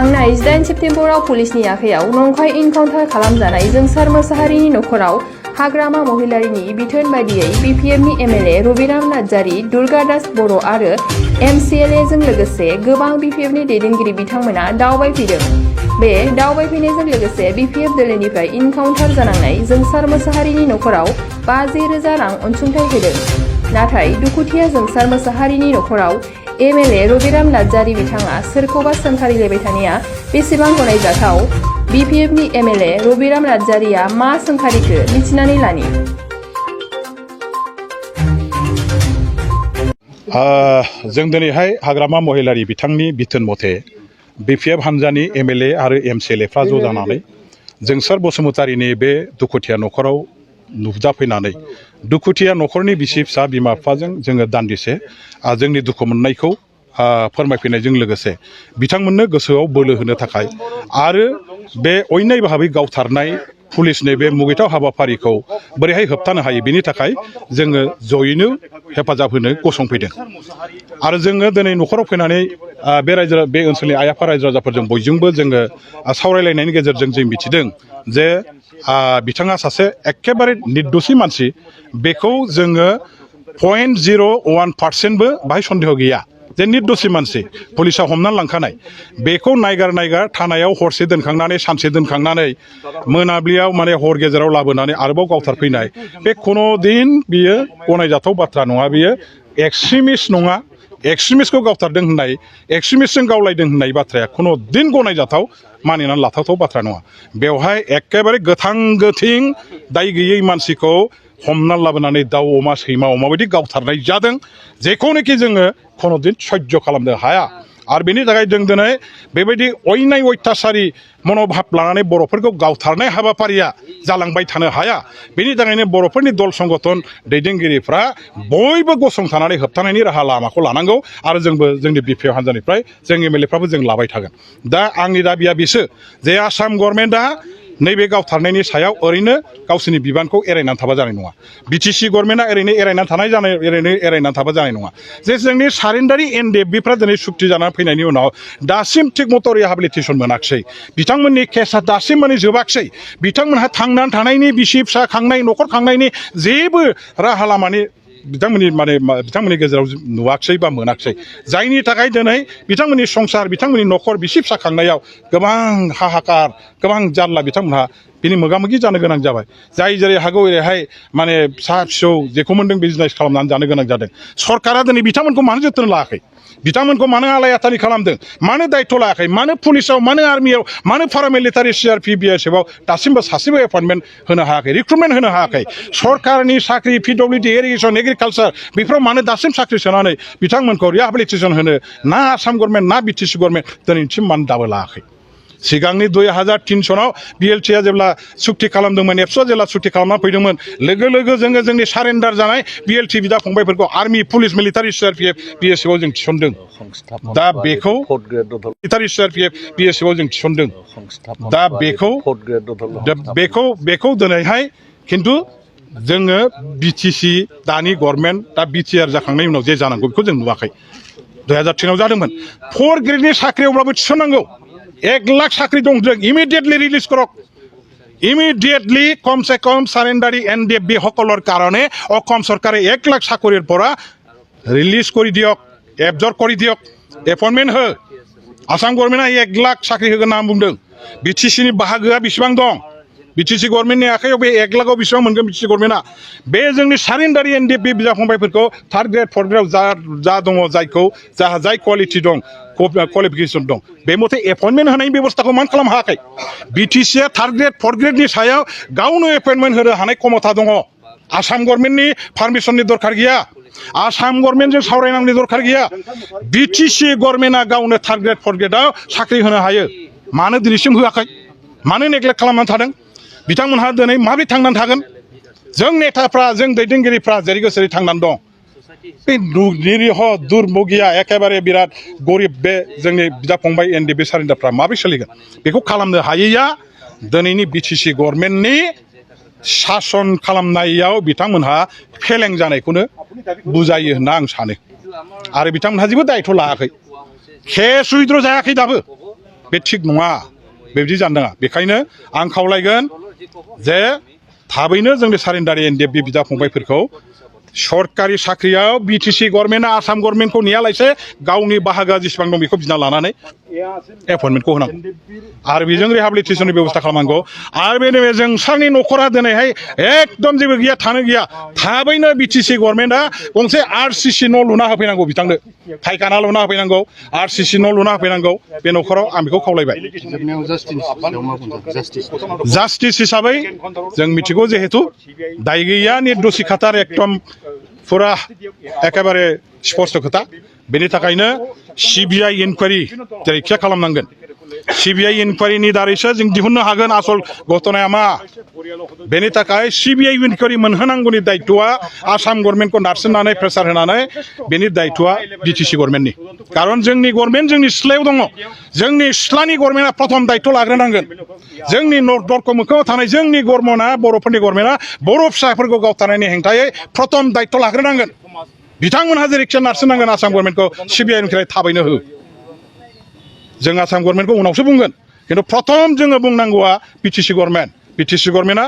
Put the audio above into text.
थांनाय 8 सेप्तेम्बराव पुलिसनि आखायाव नंखाय इनकाउन्टार खालामजानाय जोंसार मोसाहारिनि नखराव हाग्रामा महिलारिनि बिथोन बायदियै बिपिएफनि एमएलए रबिराम नार्जारी, दुर्गा दास बर' आरो एमसिएलएजों लोगोसे गोबां बिपिएफनि दैदेनगिरि बिथांमोना दावबायफैदों। बे दावबायफैनायजों लोगोसे बिपिएफ दोलोनिफ्राय इनकाउन्टार जानांनाय जोंसार मोसाहारिनि नखराव 50,000 रां अनसुंथाइ होदों। नाथाय दुखुथिया जोंसार मोसाहारिनि नखराव एमएलए रबिराम नार्जारी बिथाङा सोरखौबा सोंखारिलायबाय थानाया बेसेबां गनायजाथाव? बिपिएफनि एमएलए रबिराम नार्जारीया मा सोंखारिखो मिथिनानै लानि। जों दिनैहाय हाग्रामा महिलारी बिथांनि बिथोन मथे बिपिएफ हान्जानि एमएलए आरो एमसिएलएफ्रा ज' जानानै जोंसार बसुमतारीनि बे दुखुथिया नखराव नुजाफैनानै दुखुथिया नखरनि बिसि फिसा बिमा बिफाजों जोङो दान्दिसे जोंनि दुखु मोननायखौ फोरमायफैनायजों लोगोसे बिथांमोननो गोसोआव बोलो होनो थाखाय आरो बे अयनाय भाबै गावथारनाय पुलिसनि बे मुगैथाव हाबाफारिखौ बोरैहाय होबथानो हायो बेनि थाखाय जोङो जयैनो हेफाजाब होनो गसंफैदों। आरो जोङो दिनै नखराव फैनानै बे ओनसोलनि आइ आफा रायजो राजाफोरजों बयजोंबो जोङो सावरायलायनायनि गेजेरजों जों मिथिदों जे बिथाङा सासे एखेबारे निर्दोषि मानसि, बेखौ जोङो 0.01%बो बाहाय सन्देह गैया जे निर्दोषि मानसि पुलिसा हमनानै लांखानाय। बेखौ नायगार थानायाव हरसे दोनखांनानै सानसे दोनखांनानै मोनाबिलियाव माने हर गेजेराव लाबोनानै आरोबाव गावथारफैनाय बे खुनु दिन बियो गनायजाथाव बाथ्रा नङा। बियो एक्सट्रिमिस्ट नङा, एक्सट्रिमिस्टखौ गावथारदों होननाय, एक्सट्रिमिस्टजों गावलायदों होननाय बाथ्राया खुनु दिन गनायजाथाव मानिनानै लाथावथाव बाथ्रा नङा। बेवहाय एखेबारे गोथां गोथिं दाय गैयै मानसिखौ हमनानै लाबोनानै दाउ अमा सैमा अमा बायदि गावथारनाय जादों, जेखौनोखि जोङो खुनु दिन सह्य खालामनो हाया। आरो बेनि थाखाय जों दिनै बेबायदि अयनाय अयथासारि मन'भाब लानानै बर'फोरखौ गावथारनाय हाबाफारिया जालांबाय थानो हाया। बेनि थाखायनो बर'फोरनि दल संगठन दैदेनगिरिफ्रा बयबो गसंथानानै होबथानायनि राहा लामाखौ लानांगौ। आरो जोंबो जोंनि बिपिएफ हान्जानिफ्राय जों एमएलएफ्राबो जों लाबाय थागोन। दा आंनि दाबिया बेसो जे आसाम गभर्नमेन्टआ नैबे गावथारनायनि सायाव ओरैनो गावसोरनि बिबानखौ एरायनानै थाबा जानाय नङा। बिटिसि गभर्नमेन्टआ ओरैनो एरायनानै थाबा जानाय नङा। जे जोंनि सारेन्डारि एनडिएफबिफ्रा दिनै सुक्ति जानानै फैनायनि उनाव दासिम थिग मथ' रिहाबिलिटेसन मोनाखिसै, बिथांमोननि केसआ दासिम माने जोबाखिसै, बिथांमोनहा थांनानै थानायनि बिसि फिसा खांनाय न'खर खांनायनि जेबो राहा लामानि बिथांमोननि गेजेराव नुवाखिसै बा मोनाखिसै, जायनि थाखाय दिनै बिथांमोननि संसार बिथांमोननि न'खर बिसि फिसा खांनायाव गोबां हाहाकार गोबां जारला बिथांमोनहा बिनि मोगा मोगि जानो गोनां जाबाय। जाय जेरै हागौ ओरैहाय माने फिसा फिसौ जेखौ मोन्दों बिजनेस खालामनानै जानो गोनां जादों। सरकारा दिनै बिथांमोनखौ मानो जोथोन लायाखै? बिथांमोनखौ मानो आलाय आथानि खालामदों? मानो दायथ' लायाखै? मानो पुलिसाव, मानो आर्मियाव, मानो पारामिलिटारि सिआरपि बिएसएफआव दासिमबो सासेबो एपइन्टमेन्ट होनो हायाखै, रिक्रुटमेन्ट होनो हायाखै? सरकारनि साख्रि पिडब्लिउडि इरिगेसन एग्रिकालचार बेफोराव मानो दासिम साख्रि सोनानै बिथांमोनखौ रिहाबिलिटेसन होनो ना आसाम गभर्नमेन्ट ना बिटिसि गभर्नमेन्ट दिनैसिम मानो दाबो लायाखै? सिगांनि 2003 सनाव बिएलटिआ जेब्ला सुक्ति खालामदोंमोन, एबसुआ जेब्ला सुक्ति खालामना फैदोंमोन, लोगो लोगो जोङो जोंनि सारेन्डार जानाय बिएलटि बिदा फंबायफोरखौ आर्मि पुलिस मिलिटारि सिआरपिएफ बिएसएफआव जों थिसनदों। दा बेखौ मिलिटारि सिआरपिएफ बिएसएफआव जों थिसनदों। दा बेखौ दिनैहाय खिन्थु जोङो बिटिसि दानि गभर्नमेन्ट दा बिटिआर जाखांनायनि उनाव जे जानांगौ बेखौ जों नुवाखै। 2003आव जादोंमोन। 4 ग्रेडनि साख्रियावब्लाबो थिसननांगौ। 1 लाख साख्रि दं, जों इमिडिएटली रिलीज करक। ইমিডিয়েটলি কমসে কম সারেন্ডারি এনডিএফবি সকলের কারণে অসম সরকারে 1 লাখ চাকরির পৰা রিলিজ করে দিয়ক, এবজর্ব করে দিয়ক, এপয়েন্টমেন্ট हो। আসাম গভর্নমেন্টआ 1 লাখ চাকরি होगोन होनना बुंदों। बिटिसिनि बाहागोआ बेसेबां दं? बिटिसि गभर्नमेन्टनि आखायाव बे 1 लाखआव बेसेबां मोनगोन बिटिसि गभर्नमेन्टआ? बे जोंनि सारेन्डारि एनडिएफबि बिदा फंबायफोरखौ 3rd ग्रेड 4th ग्रेडआव जा दङ, जाय क्वालिटि दं, क्वालिफिकेसन दं, बे मथे एपइन्टमेन्ट होनायनि बेबस्थाखौ मानो खालामनो हायाखै? बिटिसिआ 3rd ग्रेड 4th ग्रेडनि सायाव गावनो एपइन्टमेन्ट होनो हानाय क्षमता दङ। आसाम गभर्नमेन्टनि पारमिसननि दरखार गैया, आसाम गभर्नमेन्टजों सावरायनांगौनि दरखार गैया। बिटिसि गभर्नमेन्टआ गावनो 3rd ग्रेड 4th ग्रेडआव साख्रि होनो हायो। मानो दिनैसिम होआखै? मानो नेग्लेक्ट खालामनानै थादों? बिथांमोनहा दिनै माबोरै थांनानै थागोन? जों नेताफ्रा, जों दैदेनगिरिफ्रा जेरै गोसोरै थांनानै दं। बे निरीह दुर्भगिया एखेबारे बिराद गरिब बे जोंनि बिदा फंबाय एनडिएफबि सारेन्डारफ्रा माबोरै सोलिगोन? बेखौ खालामनो हायैया दिनैनि बिटिसि गभर्नमेन्टनि शासन खालामनायाव बिथांमोनहा फेलें जानायखौनो बुजायो होनना आं सानो। आरो बिथांमोनहा जेबो दायथ' लायाखै। केस उइथड्र जायाखै दाबो। बे थिग नङा बेबायदि जानो नाङा बेखायनो आं खावलायगोन जे थाबैनो जोंनि सारेन्डारि एनडिएफबि बिदा फंबायफोरखौ सरकारि साख्रियाव बिटिसि गभर्नमेन्टआ आसाम गभर्नमेन्टखौ नेयालासे गावनि बाहागोआ जेसेबां दं बेखौ बिना लानानै एपइन्टमेन्टखौ होनांगौ आरो बेजों रिहाबिलिटेसननि बेबस्था खालामनांगौ आरो बे जोंसारनि न'खरा दिनैहाय एकदम जेबो गैया थानो गैया थाबैनो बिटिसि गभर्नमेन्टआ गंसे आरसिसि न' लुना होफैनांगौ बिथांनो फायखाना लुना होफैनांगौ आरसिसि न' लुना होफैनांगौ बे न'खराव आं बेखौ खावलायबाय जास्टिस हिसाबै जों मिथिगौ जिहेतु दाय गैया निर्दोषि खाथार एकदम फुरा एखेबारे स्पष्ट खोथा बेनि थाखायनो सिबिआइ इनकुवारि जेरैखिया खालामनांगोन सिबिआइ इनकुवारिनि दारैसो जों दिहुननो हागोन आसल घटनाया मा बेनि थाखाय सिबिआइ इनकुवारि मोनहोनांगौनि दायित्वआ आसाम गभर्नमेन्टखौ नारसिननानै प्रेसार होनानै बेनि दायित्वआ बिटिसि गभर्नमेन्टनि कारन जोंनि गभर्नमेन्ट जोंनि सिथ्लायाव दङ जोंनि सिथ्लानि गभर्नमेन्टआ प्रथम दायित्व लाग्रोनांगोन जोंनि दरखं मोखाङाव थानाय जोंनि गभर्नमेन्टआ बर'फोरनि गभर्नमेन्टआ बर' फिसाफोरखौ गावथारनायनि हेंथायै प्रथम दायित्व लाग्रोनांगोन बिथांमोनहा जेरैखिया नारसिननांगोन आसाम गभर्नमेन्टखौ सिबिआइ इनकुवारि थाबैनो हो जों आसाम गभर्नमेन्टखौ उनावसो बुंगोन खिन्थु प्रथम जोङो बुंनांगौआ बिटिसि गभर्नमेन्टआ